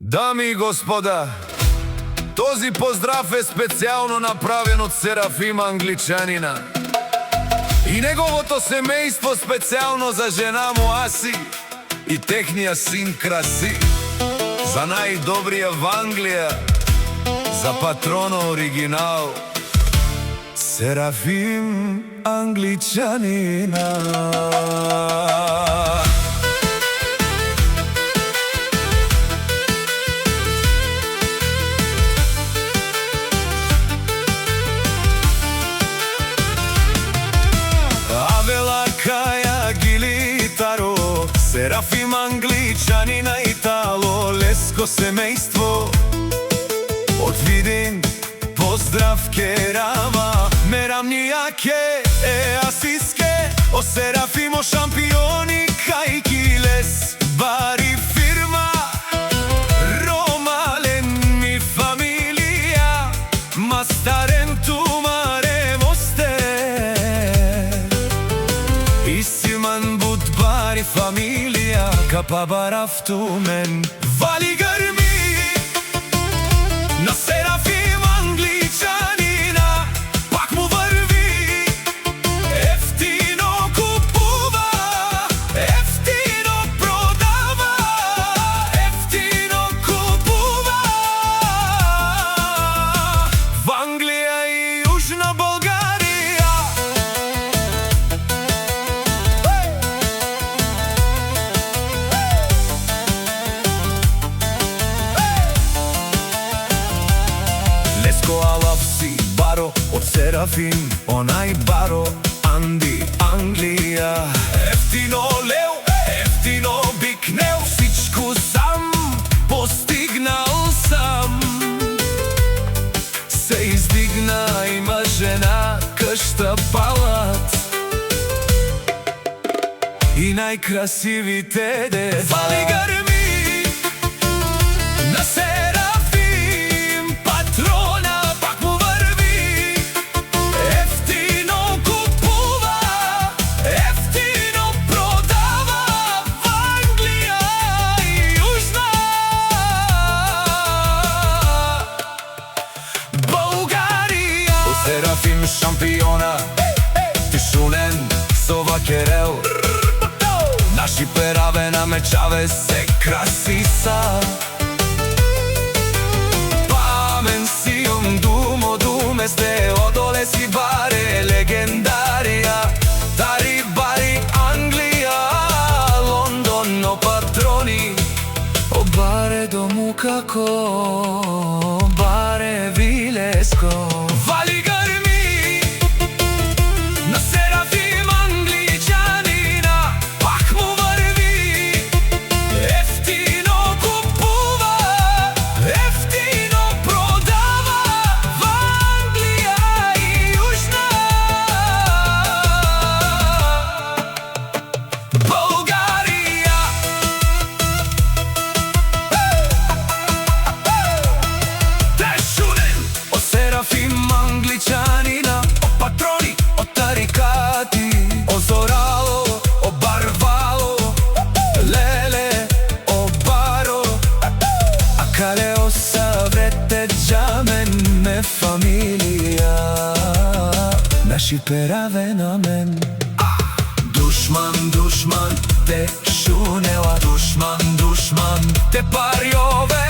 Дами и господа, този поздрав е специјално направен од Серафим Англичанина и неговото семејство, специјално за жена му Аси и техниот син Краси, за најдобрија в Англија, за патрона оригинал Серафим Англичанина. Серафим Англичанина, Итало, леско семејство од Видин, поздрав ке рама, мерам нијаке е асиске, о Серафимо шампиони, кајки лес, бари фирма, ромален ми фамилија, мастарен тумаре мосте, исиман буд бари фамилија, капа барафту мен, вали грми на Серафим Англичанина, пак му врви, ефтино купува, ефтино продава, ефтино купува, в Англија и Јужна Българија. Леско алавси баро од Серафим, онај баро Анди Англија. Ефтино леу, ефтино бикнел, всичко сам постигнал сам. Се издигна, има жена, къща, палат и најкрасивите деца. Вали грми на Серафим, патрона, пак му врви, ефтино купува, ефтино продава, в Англија и Јужна Българија. О Серафим шампиона, тишунен со вакерел, наши пераве на мечаве се краси са. Памен си думо думе сте, одоле си баре легендарија, тари бари Англија, Лондон, но патрони, о баре дому како, баре вилеско. Вали грми на Серафим Англичанина, пак му врви, ефтино купува, ефтино продава, в Англија и Јужна Българија. Тешунен о Серафим Англичанина, о патрони, о тарикати, о зорало, о барвало, леле, о баро, а кале о саврете джамен ме фамилија, наши пераве на мен. Душман, душман, те шунела, душман, душман, те парјове